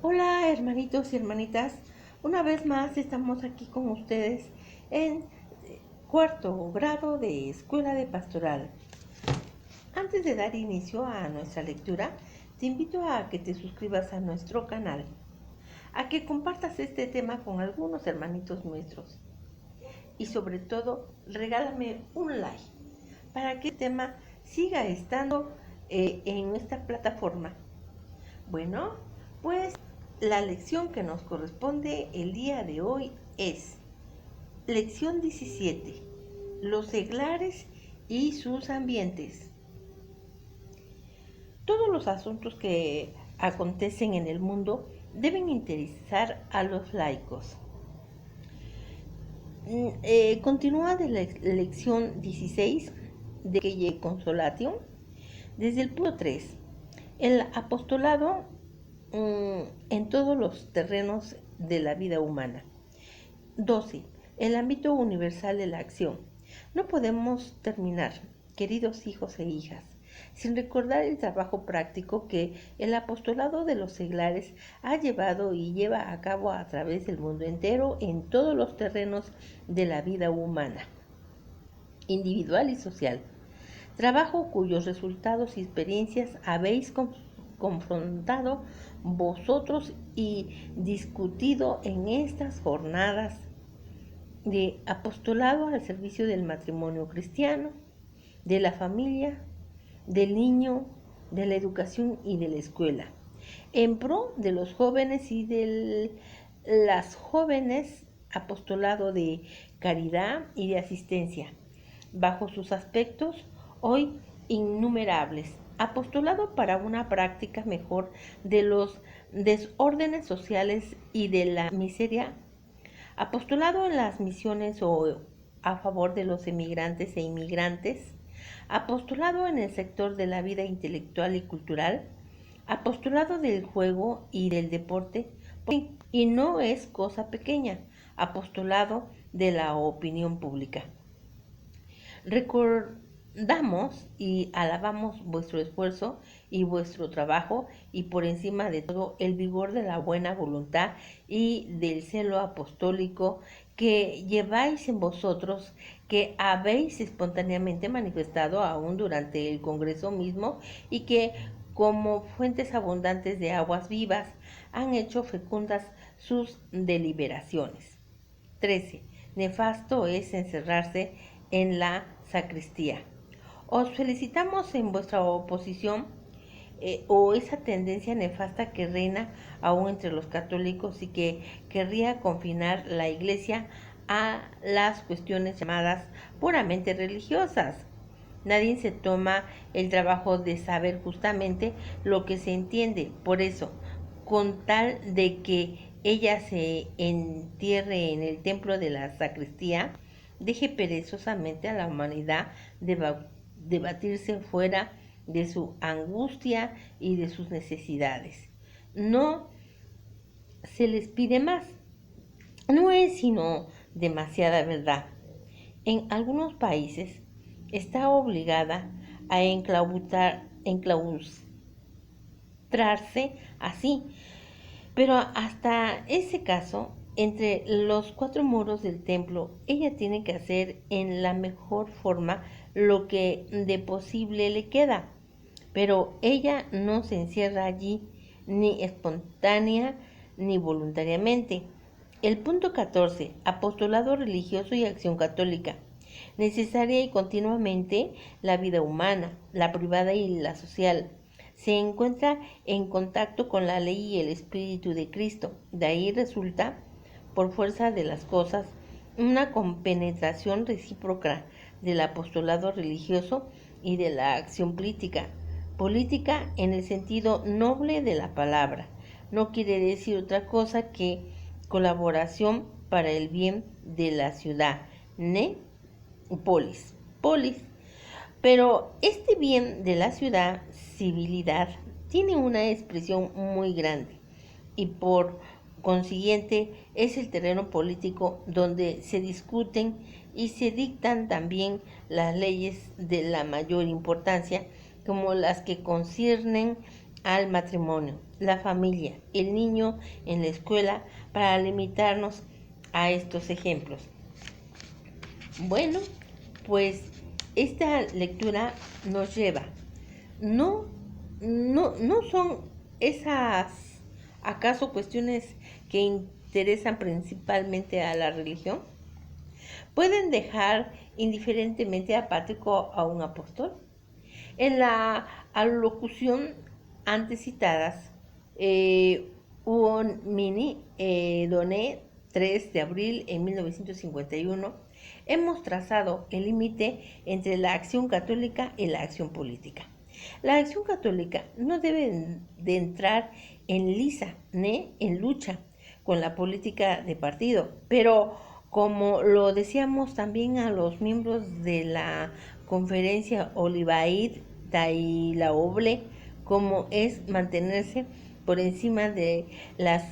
Hola hermanitos y hermanitas, una vez más estamos aquí con ustedes en cuarto grado de Escuela de Pastoral. Antes de dar inicio a nuestra lectura, te invito a que te suscribas a nuestro canal, a que compartas este tema con algunos hermanitos nuestros y sobre todo regálame un like para que este tema siga estando en esta plataforma. Bueno, pues la lección que nos corresponde el día de hoy es lección 17, los seglares y sus ambientes. Todos los asuntos que acontecen en el mundo deben interesar a los laicos. Continúa de la lección 16 de Kyrie Consolation, desde el punto 3. El apostolado en todos los terrenos de la vida humana. 12. El ámbito universal de la acción. No podemos terminar, queridos hijos e hijas, sin recordar el trabajo práctico que el apostolado de los seglares ha llevado y lleva a cabo a través del mundo entero en todos los terrenos de la vida humana, individual y social. Trabajo cuyos resultados y experiencias habéis confrontado vosotros y discutido en estas jornadas de apostolado al servicio del matrimonio cristiano, de la familia, del niño, de la educación y de la escuela, en pro de los jóvenes y de las jóvenes, apostolado de caridad y de asistencia, bajo sus aspectos hoy innumerables, apostolado para una práctica mejor de los desórdenes sociales y de la miseria, apostolado en las misiones o a favor de los emigrantes e inmigrantes, apostolado en el sector de la vida intelectual y cultural, apostolado del juego y del deporte, y no es cosa pequeña, apostolado de la opinión pública. Recordamos y alabamos vuestro esfuerzo y vuestro trabajo y por encima de todo el vigor de la buena voluntad y del celo apostólico que lleváis en vosotros, que habéis espontáneamente manifestado aún durante el Congreso mismo y que como fuentes abundantes de aguas vivas han hecho fecundas sus deliberaciones. 13. Nefasto es encerrarse en la sacristía. Os felicitamos en vuestra oposición o esa tendencia nefasta que reina aún entre los católicos y que querría confinar la Iglesia a las cuestiones llamadas puramente religiosas. Nadie se toma el trabajo de saber justamente lo que se entiende por eso, con tal de que ella se entierre en el templo de la sacristía, deje perezosamente a la humanidad debatirse fuera de su angustia y de sus necesidades. No se les pide más. No es sino demasiada verdad. En algunos países está obligada a enclaustrarse así, pero hasta ese caso, entre los cuatro muros del templo, ella tiene que hacer en la mejor forma lo que de posible le queda, pero ella no se encierra allí ni espontánea ni voluntariamente. El punto 14. Apostolado religioso y acción católica. Necesaria y continuamente la vida humana, la privada y la social, se encuentra en contacto con la ley y el espíritu de Cristo. De ahí resulta, por fuerza de las cosas, una compenetración recíproca del apostolado religioso y de la acción política. Política en el sentido noble de la palabra. No quiere decir otra cosa que colaboración para el bien de la ciudad. Ne polis. Polis. Pero este bien de la ciudad, civilidad, tiene una expresión muy grande y por consiguiente es el terreno político donde se discuten y se dictan también las leyes de la mayor importancia, como las que conciernen al matrimonio, la familia, el niño en la escuela, para limitarnos a estos ejemplos. Bueno, pues esta lectura nos lleva, no son esas acaso cuestiones que interesan principalmente a la religión. ¿Pueden dejar indiferentemente apático a un apóstol? En la alocución antes citadas, Uomini Donné, 3 de abril en 1951, hemos trazado el límite entre la acción católica y la acción política. La acción católica no debe de entrar en lisa ni en lucha con la política de partido, pero como lo decíamos también a los miembros de la conferencia Olivaid Tailaoble, como es mantenerse por encima de las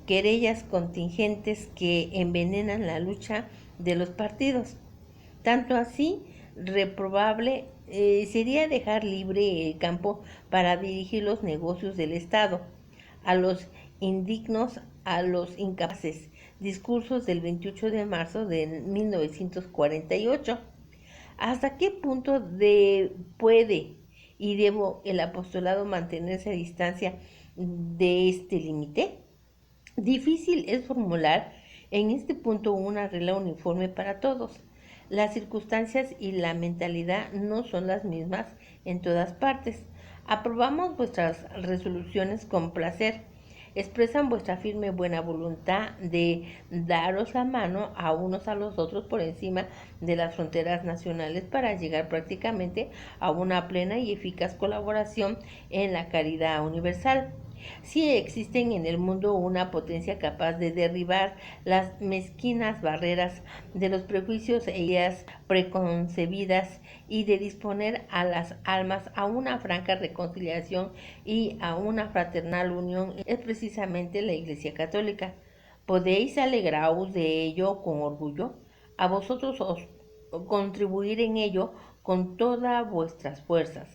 querellas contingentes que envenenan la lucha de los partidos. Tanto así, reprobable sería dejar libre el campo para dirigir los negocios del Estado, a los indignos, a los incapaces. Discursos del 28 de marzo de 1948. ¿Hasta qué punto puede y debo el apostolado mantenerse a distancia de este límite? Difícil es formular en este punto una regla uniforme para todos. Las circunstancias y la mentalidad no son las mismas en todas partes. Aprobamos vuestras resoluciones con placer. Expresan vuestra firme buena voluntad de daros la mano a unos a los otros por encima de las fronteras nacionales para llegar prácticamente a una plena y eficaz colaboración en la caridad universal. Si existen en el mundo una potencia capaz de derribar las mezquinas barreras de los prejuicios e ideas preconcebidas y de disponer a las almas a una franca reconciliación y a una fraternal unión, es precisamente la Iglesia Católica. ¿Podéis alegraros de ello con orgullo? A vosotros os contribuir en ello con todas vuestras fuerzas.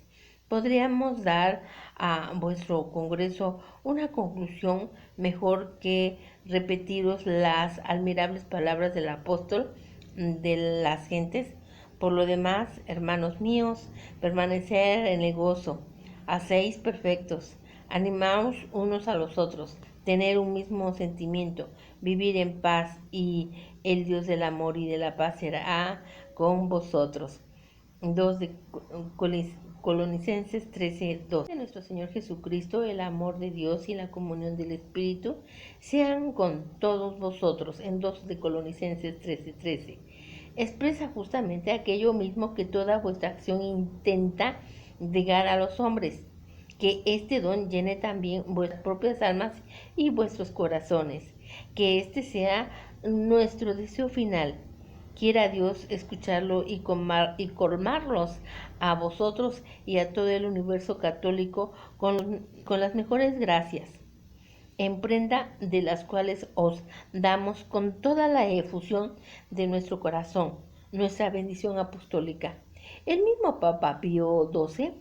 Podríamos dar a vuestro congreso una conclusión mejor que repetiros las admirables palabras del apóstol de las gentes. Por lo demás, hermanos míos, permanecer en el gozo, hacéis perfectos, animaos unos a los otros, tener un mismo sentimiento, vivir en paz, y el Dios del amor y de la paz será con vosotros. 2 de Colonicenses 13:2. De nuestro Señor Jesucristo, el amor de Dios y la comunión del Espíritu sean con todos vosotros. En 2 de Colonicenses 13:13. Expresa justamente aquello mismo que toda vuestra acción intenta llegar a los hombres, que este don llene también vuestras propias almas y vuestros corazones, que este sea nuestro deseo final. Quiera Dios escucharlo y colmarlos a vosotros y a todo el universo católico con las mejores gracias, en prenda de las cuales os damos con toda la efusión de nuestro corazón nuestra bendición apostólica. El mismo Papa Pío XII,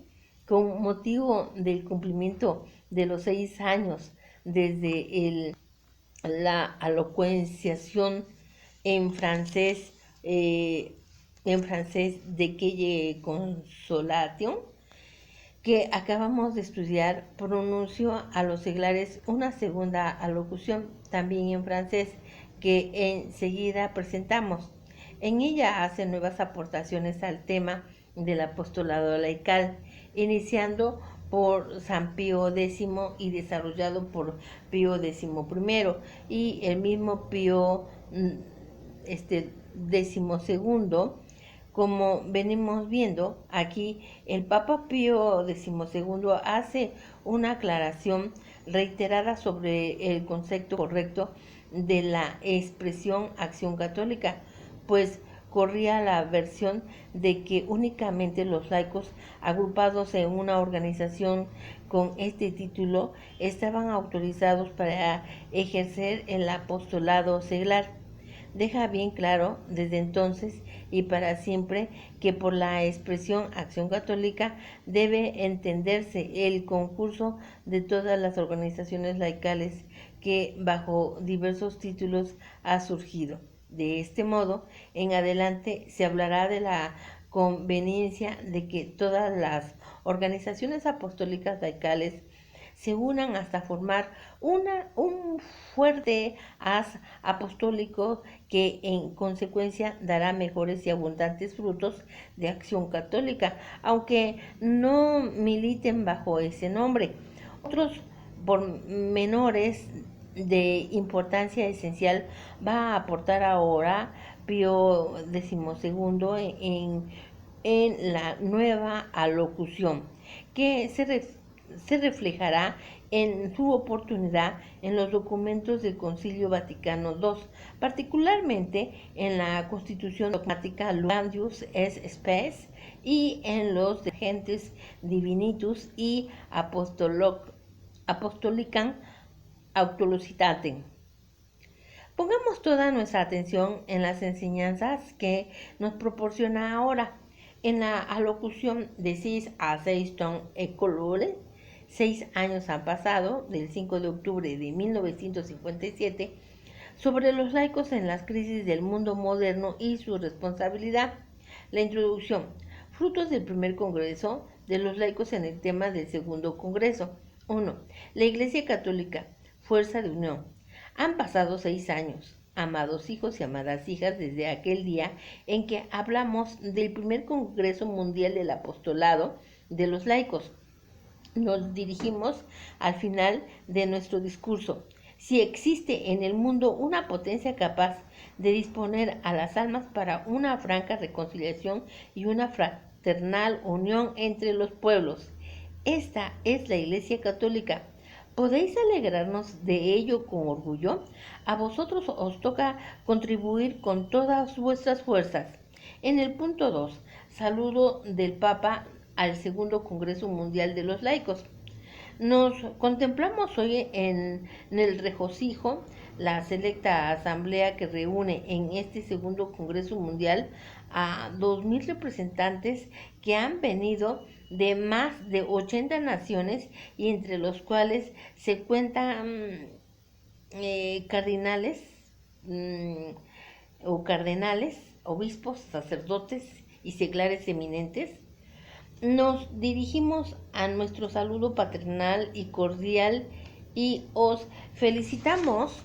con motivo del cumplimiento de los 6 años desde la alocuenciación en francés de Quelle Consolation, que acabamos de estudiar, pronunció a los seglares una segunda alocución, también en francés, que enseguida presentamos. En ella hace nuevas aportaciones al tema del apostolado laical, iniciando por San Pío X y desarrollado por Pío XI, y el mismo Pío XII. Como venimos viendo aquí, el Papa Pío XII hace una aclaración reiterada sobre el concepto correcto de la expresión acción católica, pues corría la versión de que únicamente los laicos agrupados en una organización con este título estaban autorizados para ejercer el apostolado seglar. deja bien claro desde entonces y para siempre que por la expresión Acción Católica debe entenderse el concurso de todas las organizaciones laicales que bajo diversos títulos ha surgido. De este modo, en adelante se hablará de la conveniencia de que todas las organizaciones apostólicas laicales se unan hasta formar un fuerte haz apostólico que en consecuencia dará mejores y abundantes frutos de acción católica, aunque no militen bajo ese nombre. Otros pormenores de importancia esencial va a aportar ahora Pío XII en la nueva alocución, que se reflejará en su oportunidad en los documentos del Concilio Vaticano II, particularmente en la Constitución dogmática Luandius es Spes y en los de Gentes Divinitus y Apostolicam Autolusitatem. Pongamos toda nuestra atención en las enseñanzas que nos proporciona ahora. En la alocución de 6 a 6 ton Ecolore, 6 años han pasado, del 5 de octubre de 1957, sobre los laicos en las crisis del mundo moderno y su responsabilidad. La introducción, frutos del primer congreso de los laicos en el tema del segundo congreso. 1. La Iglesia Católica, fuerza de unión. Han pasado 6 años, amados hijos y amadas hijas, desde aquel día en que hablamos del primer Congreso Mundial del Apostolado de los Laicos. Nos dirigimos al final de nuestro discurso. Si existe en el mundo una potencia capaz de disponer a las almas para una franca reconciliación y una fraternal unión entre los pueblos, esta es la Iglesia Católica. ¿Podéis alegrarnos de ello con orgullo? A vosotros os toca contribuir con todas vuestras fuerzas. En el punto 2, saludo del Papa al Segundo Congreso Mundial de los Laicos. Nos contemplamos hoy en el regocijo, la selecta asamblea que reúne en este Segundo Congreso Mundial a 2.000 representantes que han venido de más de 80 naciones y entre los cuales se cuentan cardinales o cardenales, obispos, sacerdotes y seglares eminentes. Nos dirigimos a nuestro saludo paternal y cordial y os felicitamos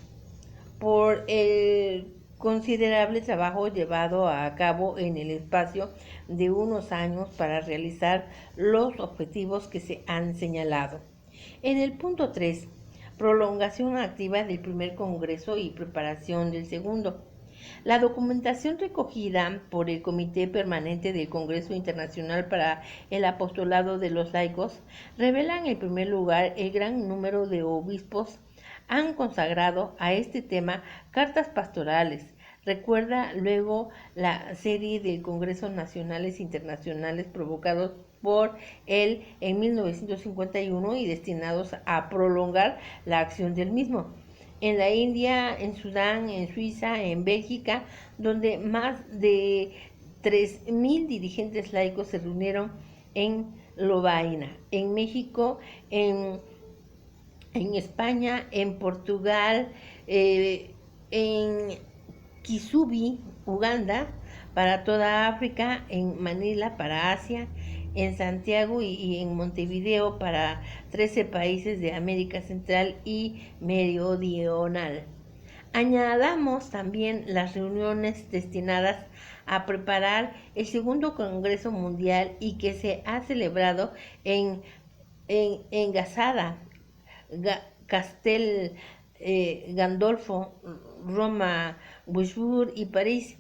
por el considerable trabajo llevado a cabo en el espacio de unos años para realizar los objetivos que se han señalado. En el punto 3, prolongación activa del primer congreso y preparación del segundo. La documentación recogida por el Comité Permanente del Congreso Internacional para el Apostolado de los Laicos revela en primer lugar el gran número de obispos han consagrado a este tema cartas pastorales. Recuerda luego la serie de congresos nacionales e internacionales provocados por él en 1951 y destinados a prolongar la acción del mismo. En la India, en Sudán, en Suiza, en Bélgica, donde más de 3.000 dirigentes laicos se reunieron en Lovaina, en México, en España, en Portugal, en Kisubi, Uganda, para toda África, en Manila, para Asia, en Santiago y en Montevideo, para 13 países de América Central y Meridional. Añadamos también las reuniones destinadas a preparar el segundo Congreso Mundial y que se ha celebrado en Gasada, Castel Gandolfo, Roma, Wurzburg y París.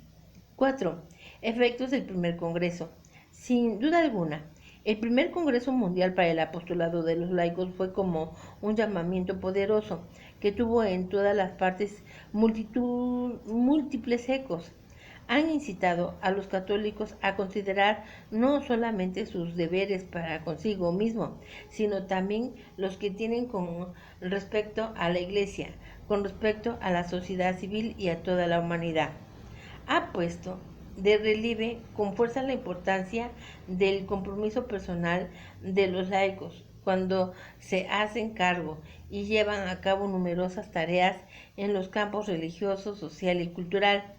4. Efectos del primer Congreso. Sin duda alguna, el primer Congreso Mundial para el Apostolado de los Laicos fue como un llamamiento poderoso que tuvo en todas las partes múltiples ecos. han incitado a los católicos a considerar no solamente sus deberes para consigo mismo, sino también los que tienen con respecto a la Iglesia, con respecto a la sociedad civil y a toda la humanidad. Ha puesto de relieve con fuerza la importancia del compromiso personal de los laicos cuando se hacen cargo y llevan a cabo numerosas tareas en los campos religioso, social y cultural.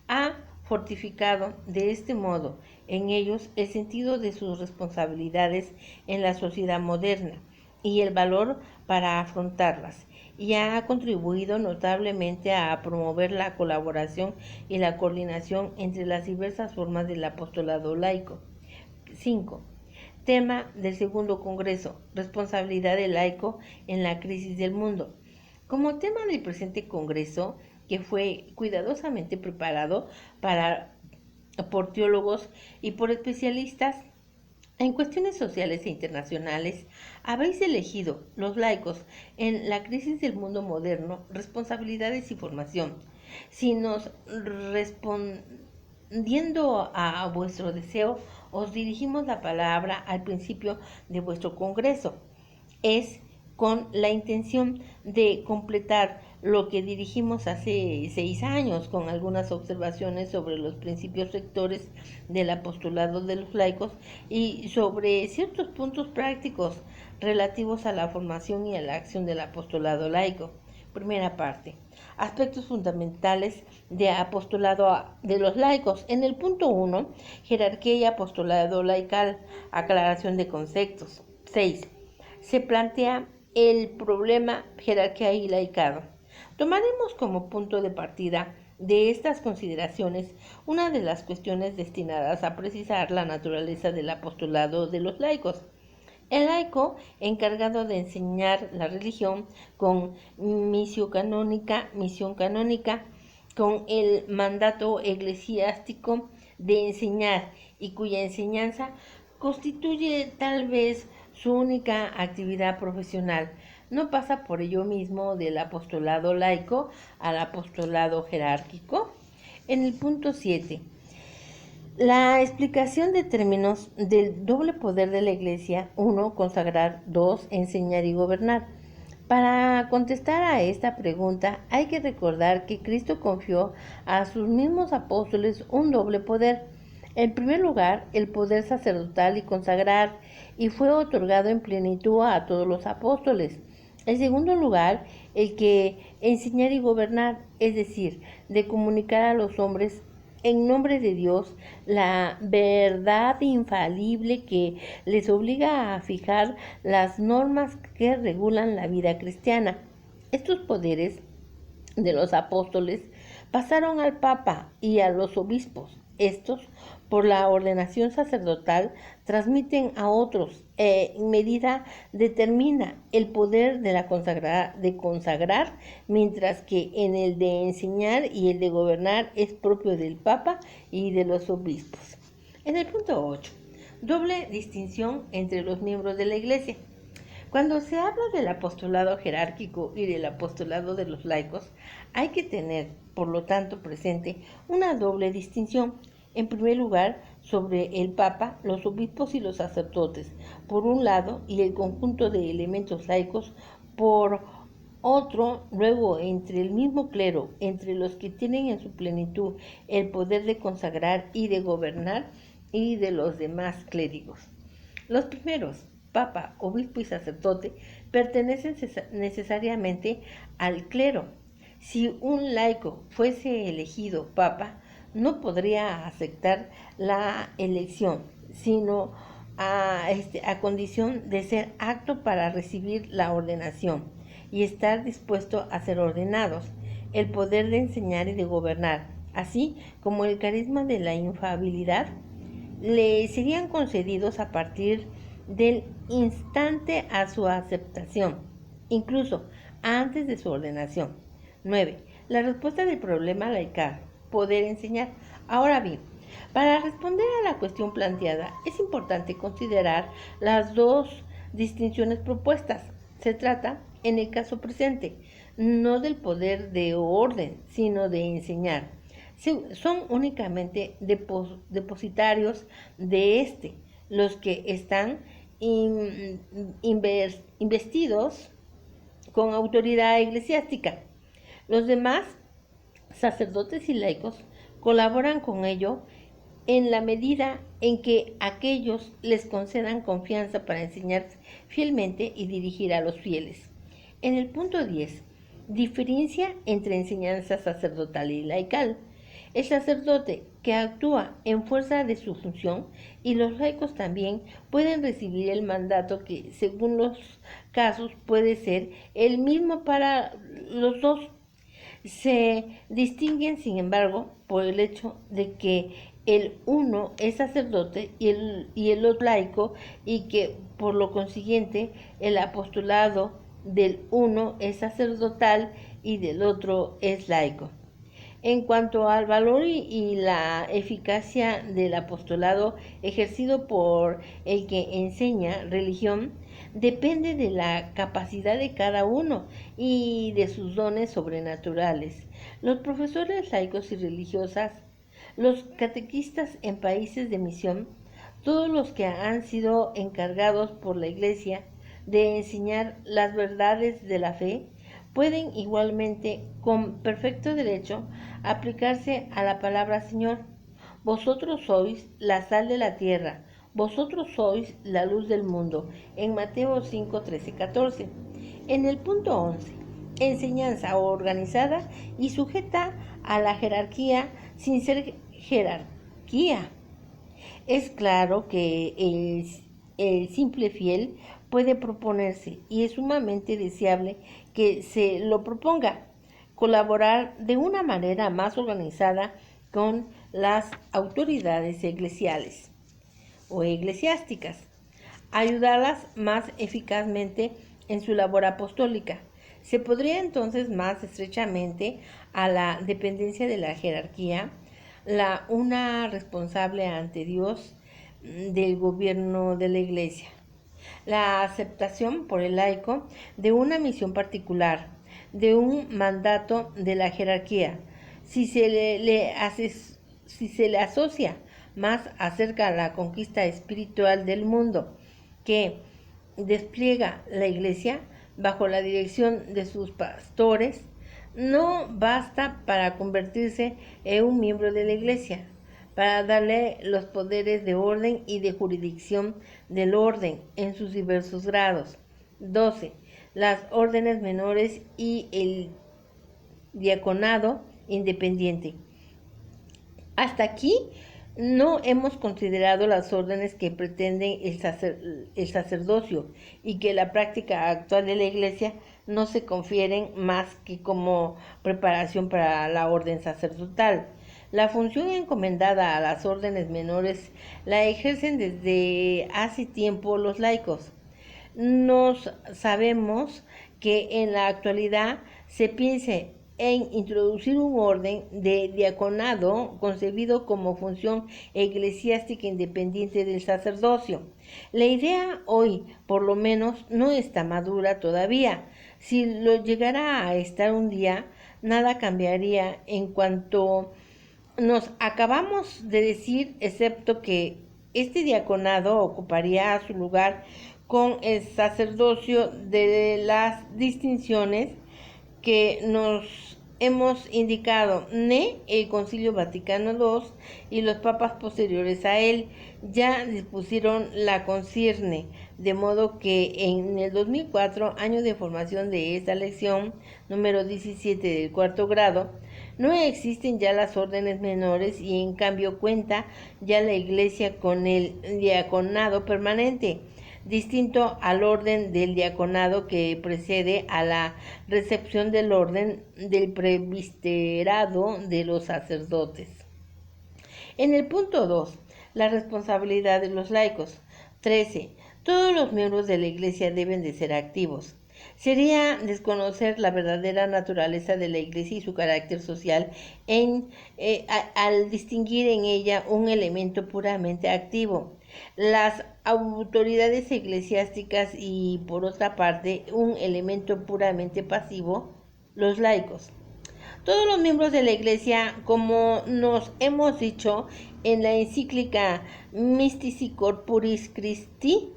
Ha fortificado de este modo en ellos el sentido de sus responsabilidades en la sociedad moderna y el valor para afrontarlas, y ha contribuido notablemente a promover la colaboración y la coordinación entre las diversas formas del apostolado laico. 5. Tema del segundo Congreso, responsabilidad del laico en la crisis del mundo. Como tema del presente Congreso, que fue cuidadosamente preparado por teólogos y por especialistas en cuestiones sociales e internacionales, habéis elegido, los laicos, en la crisis del mundo moderno, responsabilidades y formación. Si nos respondiendo a vuestro deseo, os dirigimos la palabra al principio de vuestro congreso. Es con la intención de completar lo que dirigimos hace 6 años, con algunas observaciones sobre los principios rectores del apostolado de los laicos y sobre ciertos puntos prácticos relativos a la formación y a la acción del apostolado laico. Primera parte. Aspectos fundamentales de apostolado de los laicos. En el punto 1, jerarquía y apostolado laical, aclaración de conceptos. 6. Se plantea el problema jerarquía y laicado. Tomaremos como punto de partida de estas consideraciones una de las cuestiones destinadas a precisar la naturaleza del apostolado de los laicos. El laico, encargado de enseñar la religión con misión canónica, con el mandato eclesiástico de enseñar y cuya enseñanza constituye tal vez su única actividad profesional, no pasa por ello mismo del apostolado laico al apostolado jerárquico. En el punto 7, la explicación de términos del doble poder de la Iglesia: 1. Consagrar; 2. Enseñar y gobernar. Para contestar a esta pregunta hay que recordar que Cristo confió a sus mismos apóstoles un doble poder. En primer lugar, el poder sacerdotal y consagrar, y fue otorgado en plenitud a todos los apóstoles. En segundo lugar, el que enseñar y gobernar, es decir, de comunicar a los hombres en nombre de Dios la verdad infalible que les obliga a fijar las normas que regulan la vida cristiana. Estos poderes de los apóstoles pasaron al Papa y a los obispos. Estos, por la ordenación sacerdotal, transmiten a otros, en medida determina el poder de consagrar, mientras que en el de enseñar y el de gobernar es propio del Papa y de los obispos. En el punto 8, doble distinción entre los miembros de la Iglesia. Cuando se habla del apostolado jerárquico y del apostolado de los laicos, hay que tener, por lo tanto, presente una doble distinción. En primer lugar, sobre el Papa, los obispos y los sacerdotes, por un lado, y el conjunto de elementos laicos, por otro. Luego, entre el mismo clero, entre los que tienen en su plenitud el poder de consagrar y de gobernar, y de los demás clérigos. Los primeros, Papa, obispo y sacerdote, pertenecen necesariamente al clero. Si un laico fuese elegido Papa, no podría aceptar la elección, sino a condición de ser apto para recibir la ordenación y estar dispuesto a ser ordenados, el poder de enseñar y de gobernar, así como el carisma de la infalibilidad, le serían concedidos a partir del instante a su aceptación, incluso antes de su ordenación. 9. La respuesta del problema laical: poder enseñar. Ahora bien, para responder a la cuestión planteada, es importante considerar las dos distinciones propuestas. Se trata, en el caso presente, no del poder de orden, sino de enseñar. Son únicamente depositarios de los que están investidos con autoridad eclesiástica. Los demás sacerdotes y laicos colaboran con ello en la medida en que aquellos les concedan confianza para enseñar fielmente y dirigir a los fieles. En el punto 10, diferencia entre enseñanza sacerdotal y laical. El sacerdote que actúa en fuerza de su función y los laicos también pueden recibir el mandato que, según los casos, puede ser el mismo para los dos. Se distinguen, sin embargo, por el hecho de que el uno es sacerdote y el otro laico, y que, por lo consiguiente, el apostolado del uno es sacerdotal y del otro es laico. En cuanto al valor y la eficacia del apostolado ejercido por el que enseña religión, depende de la capacidad de cada uno y de sus dones sobrenaturales. Los profesores laicos y religiosas, los catequistas en países de misión, todos los que han sido encargados por la Iglesia de enseñar las verdades de la fe, pueden igualmente, con perfecto derecho, aplicarse a la palabra Señor. Vosotros sois la sal de la tierra, vosotros sois la luz del mundo, en Mateo 5, 13, 14. En el punto 11, enseñanza organizada y sujeta a la jerarquía sin ser jerarquía. Es claro que el simple fiel puede proponerse, y es sumamente deseable que se lo proponga, colaborar de una manera más organizada con las autoridades eclesiales o eclesiásticas, ayudarlas más eficazmente en su labor apostólica. Se podría entonces más estrechamente a la dependencia de la jerarquía, una responsable ante Dios del gobierno de la Iglesia, la aceptación por el laico de una misión particular, de un mandato de la jerarquía, si se le asocia más acerca de la conquista espiritual del mundo que despliega la Iglesia bajo la dirección de sus pastores, no basta para convertirse en un miembro de la Iglesia, para darle los poderes de orden y de jurisdicción del orden en sus diversos grados. 12. Las órdenes menores y el diaconado independiente. Hasta aquí no hemos considerado las órdenes que pretenden el sacerdocio y que la práctica actual de la Iglesia no se confieren más que como preparación para la orden sacerdotal. La función encomendada a las órdenes menores la ejercen desde hace tiempo los laicos. Nos sabemos que en la actualidad se piense en introducir un orden de diaconado concebido como función eclesiástica independiente del sacerdocio. La idea hoy, por lo menos, no está madura todavía. Si lo llegara a estar un día, nada cambiaría en cuanto nos acabamos de decir, excepto que este diaconado ocuparía su lugar con el sacerdocio de las distinciones que nos hemos indicado. El Concilio Vaticano II y los papas posteriores a él ya dispusieron la concierne, de modo que en el 2004, año de formación de esta lección número 17 del cuarto grado, no existen ya las órdenes menores y en cambio cuenta ya la Iglesia con el diaconado permanente, distinto al orden del diaconado que precede a la recepción del orden del presbiterado de los sacerdotes. En el punto 2, la responsabilidad de los laicos. 13. Todos los miembros de la Iglesia deben de ser activos. Sería desconocer la verdadera naturaleza de la Iglesia y su carácter social al distinguir en ella un elemento puramente activo, las autoridades eclesiásticas, y por otra parte un elemento puramente pasivo, los laicos. Todos los miembros de la Iglesia, como nos hemos dicho en la encíclica Mystici Corporis Christi,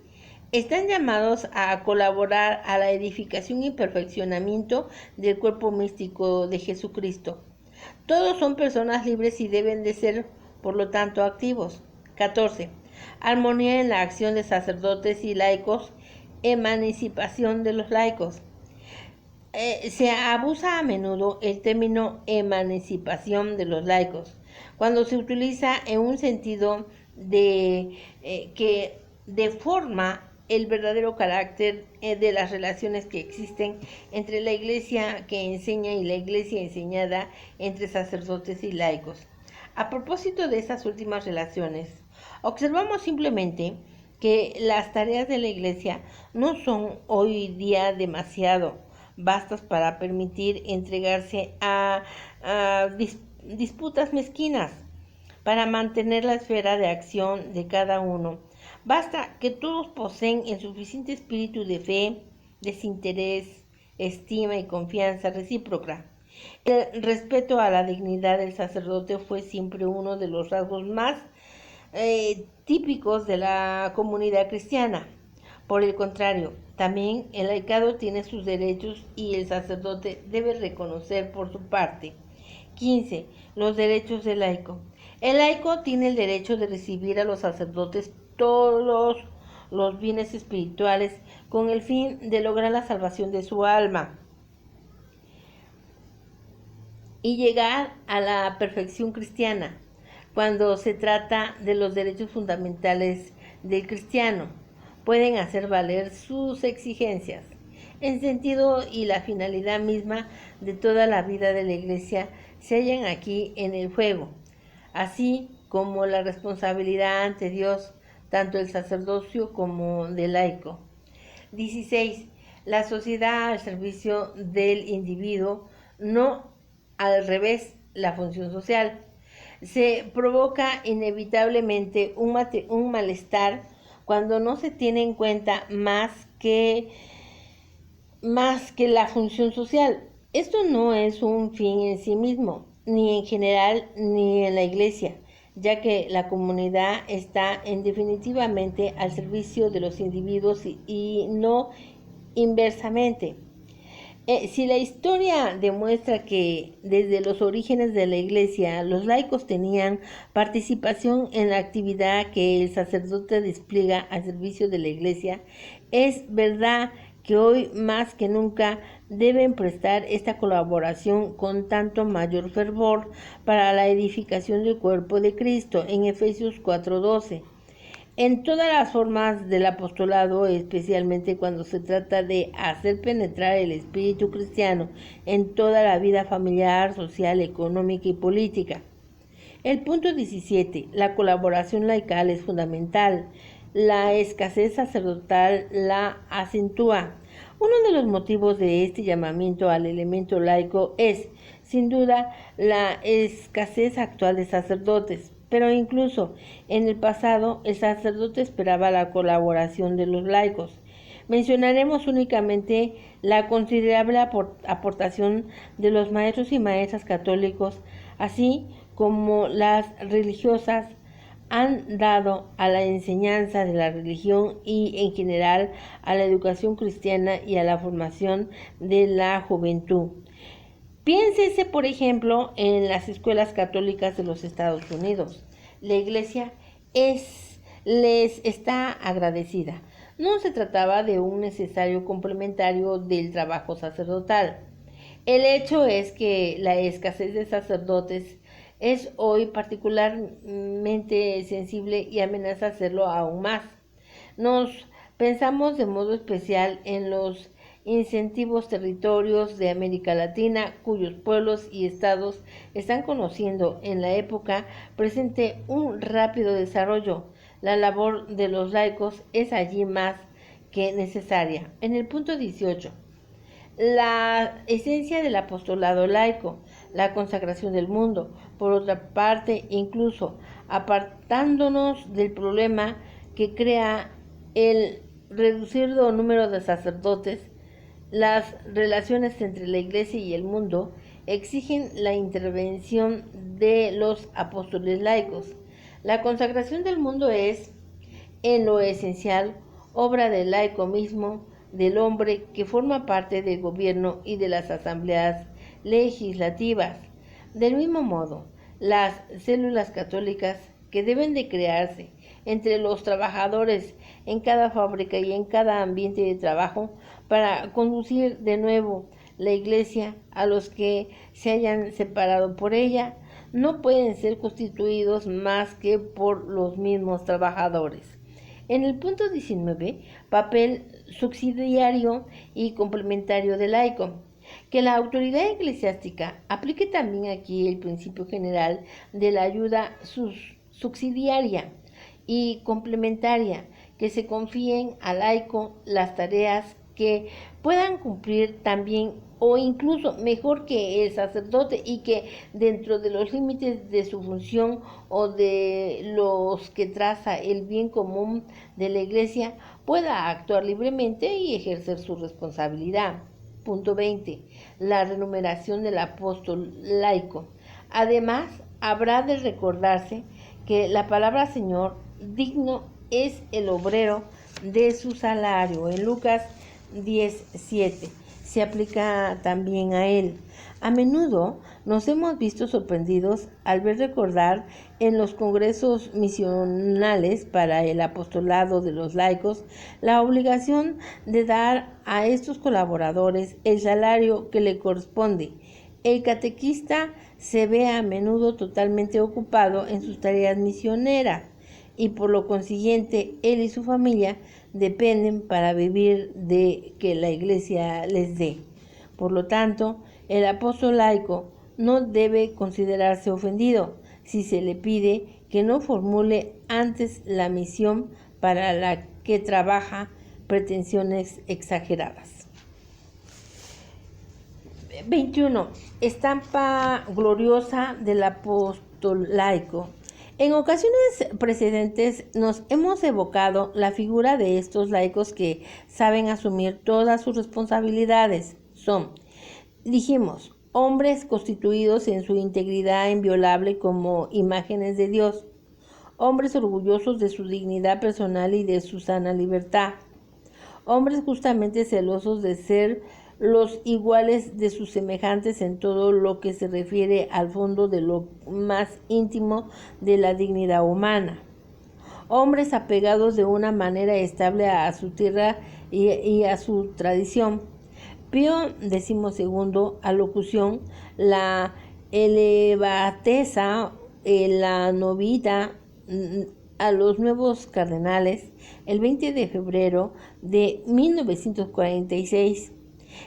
están llamados a colaborar a la edificación y perfeccionamiento del cuerpo místico de Jesucristo. Todos son personas libres y deben de ser, por lo tanto, activos. 14. Armonía en la acción de sacerdotes y laicos, emancipación de los laicos. Se abusa a menudo el término emancipación de los laicos cuando se utiliza en un sentido que deforma el verdadero carácter de las relaciones que existen entre la iglesia que enseña y la iglesia enseñada entre sacerdotes y laicos. A propósito de esas últimas relaciones, observamos simplemente que las tareas de la iglesia no son hoy día demasiado vastas para permitir entregarse a disputas mezquinas para mantener la esfera de acción de cada uno. Basta que todos poseen el suficiente espíritu de fe, desinterés, estima y confianza recíproca. El respeto a la dignidad del sacerdote fue siempre uno de los rasgos más típicos de la comunidad cristiana. Por el contrario, también el laicado tiene sus derechos y el sacerdote debe reconocer por su parte. 15. Los derechos del laico. El laico tiene el derecho de recibir a los sacerdotes todos los bienes espirituales con el fin de lograr la salvación de su alma y llegar a la perfección cristiana. Cuando se trata de los derechos fundamentales del cristiano, pueden hacer valer sus exigencias. El sentido y la finalidad misma de toda la vida de la Iglesia se hallan aquí en el juego, así como la responsabilidad ante Dios, tanto del sacerdocio como del laico. 16. La sociedad al servicio del individuo, no al revés, la función social. Se provoca inevitablemente un malestar cuando no se tiene en cuenta más que la función social. Esto no es un fin en sí mismo, ni en general ni en la iglesia, ya que la comunidad está definitivamente al servicio de los individuos y no inversamente. Si la historia demuestra que desde los orígenes de la Iglesia los laicos tenían participación en la actividad que el sacerdote despliega al servicio de la Iglesia, es verdad que hoy más que nunca deben prestar esta colaboración con tanto mayor fervor para la edificación del cuerpo de Cristo en Efesios 4:12. En todas las formas del apostolado, especialmente cuando se trata de hacer penetrar el espíritu cristiano en toda la vida familiar, social, económica y política. El punto 17. La colaboración laical es fundamental. La escasez sacerdotal la acentúa. Uno de los motivos de este llamamiento al elemento laico es, sin duda, la escasez actual de sacerdotes. Pero incluso en el pasado el sacerdote esperaba la colaboración de los laicos. Mencionaremos únicamente la considerable aportación de los maestros y maestras católicos, así como las religiosas han dado a la enseñanza de la religión y en general a la educación cristiana y a la formación de la juventud. Piénsese, por ejemplo, en las escuelas católicas de los Estados Unidos. La Iglesia les está agradecida. No se trataba de un necesario complementario del trabajo sacerdotal. El hecho es que la escasez de sacerdotes es hoy particularmente sensible y amenaza hacerlo aún más. Nos pensamos de modo especial en los incentivos territorios de América Latina, cuyos pueblos y estados están conociendo en la época presente un rápido desarrollo. La labor de los laicos es allí más que necesaria. En el punto 18, la esencia del apostolado laico, la consagración del mundo. Por otra parte, incluso apartándonos del problema que crea el reducido número de sacerdotes, Las relaciones entre la Iglesia y el mundo exigen la intervención de los apóstoles laicos. La consagración del mundo es, en lo esencial, obra del laico mismo, del hombre que forma parte del gobierno y de las asambleas legislativas. Del mismo modo, las células católicas que deben de crearse entre los trabajadores en cada fábrica y en cada ambiente de trabajo para conducir de nuevo la Iglesia a los que se hayan separado por ella, no pueden ser constituidos más que por los mismos trabajadores. En el punto 19, papel subsidiario y complementario del laico. Que la autoridad eclesiástica aplique también aquí el principio general de la ayuda subsidiaria y complementaria, que se confíen al laico las tareas que puedan cumplir también o incluso mejor que el sacerdote y que dentro de los límites de su función o de los que traza el bien común de la Iglesia pueda actuar libremente y ejercer su responsabilidad. Punto 20. La remuneración del apóstol laico. Además, habrá de recordarse que la palabra Señor digno es el obrero de su salario. En Lucas 10:7 se aplica también a él. A menudo nos hemos visto sorprendidos al ver recordar en los congresos misionales para el apostolado de los laicos la obligación de dar a estos colaboradores el salario que le corresponde. El catequista se ve a menudo totalmente ocupado en sus tareas misioneras y por lo consiguiente él y su familia dependen para vivir de que la Iglesia les dé. Por lo tanto, el apóstol laico no debe considerarse ofendido si se le pide que no formule antes la misión para la que trabaja pretensiones exageradas. 21. Estampa gloriosa del apóstol laico. En ocasiones precedentes nos hemos evocado la figura de estos laicos que saben asumir todas sus responsabilidades. Dijimos, hombres constituidos en su integridad inviolable como imágenes de Dios, hombres orgullosos de su dignidad personal y de su sana libertad, hombres justamente celosos de ser los iguales de sus semejantes en todo lo que se refiere al fondo de lo más íntimo de la dignidad humana. Hombres apegados de una manera estable a su tierra y a su tradición. Pío XII, alocución, la elevateza, la novita a los nuevos cardenales, el 20 de febrero de 1946.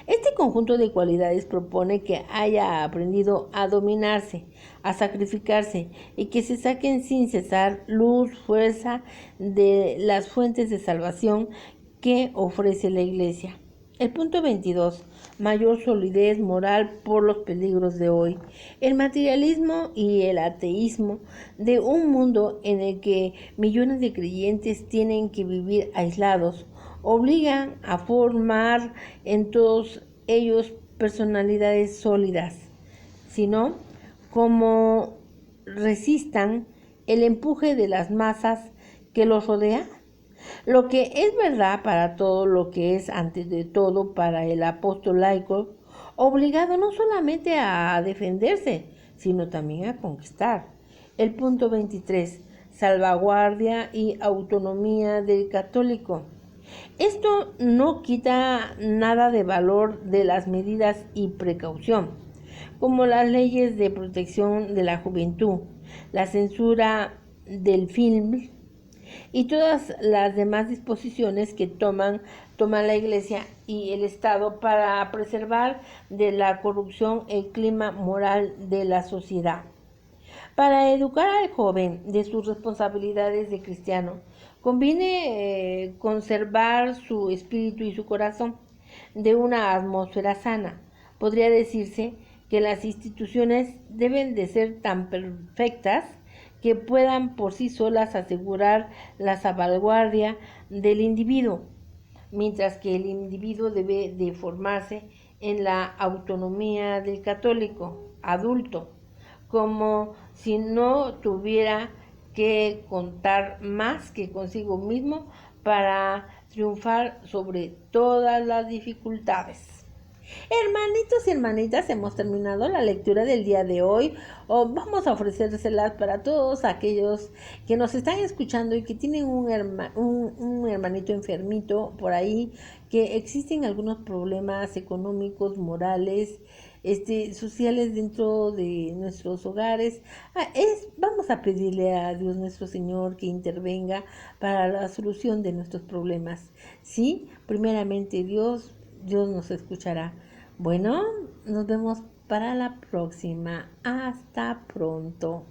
Este conjunto de cualidades propone que haya aprendido a dominarse, a sacrificarse y que se saquen sin cesar luz, fuerza de las fuentes de salvación que ofrece la Iglesia. El punto 22. Mayor solidez moral por los peligros de hoy. El materialismo y el ateísmo de un mundo en el que millones de creyentes tienen que vivir aislados obligan a formar en todos ellos personalidades sólidas, sino como resistan el empuje de las masas que los rodea. Lo que es verdad para todo lo que es antes de todo para el apóstol laico, obligado no solamente a defenderse, sino también a conquistar. El punto 23. Salvaguardia y autonomía del católico. Esto no quita nada de valor de las medidas y precaución, como las leyes de protección de la juventud, la censura del film y todas las demás disposiciones que toman la Iglesia y el Estado para preservar de la corrupción el clima moral de la sociedad. Para educar al joven de sus responsabilidades de cristiano, conviene conservar su espíritu y su corazón de una atmósfera sana. Podría decirse que las instituciones deben de ser tan perfectas que puedan por sí solas asegurar la salvaguardia del individuo. mientras que el individuo debe de formarse en la autonomía del católico adulto, como si no tuviera que contar más que consigo mismo para triunfar sobre todas las dificultades. Hermanitos y hermanitas, hemos terminado la lectura del día de hoy. Vamos a ofrecérselas para todos aquellos que nos están escuchando y que tienen un hermanito enfermito por ahí, que existen algunos problemas económicos, morales, sociales dentro de nuestros hogares. Vamos a pedirle a Dios nuestro Señor que intervenga para la solución de nuestros problemas. Sí, primeramente Dios nos escuchará. Bueno, nos vemos para la próxima. Hasta pronto.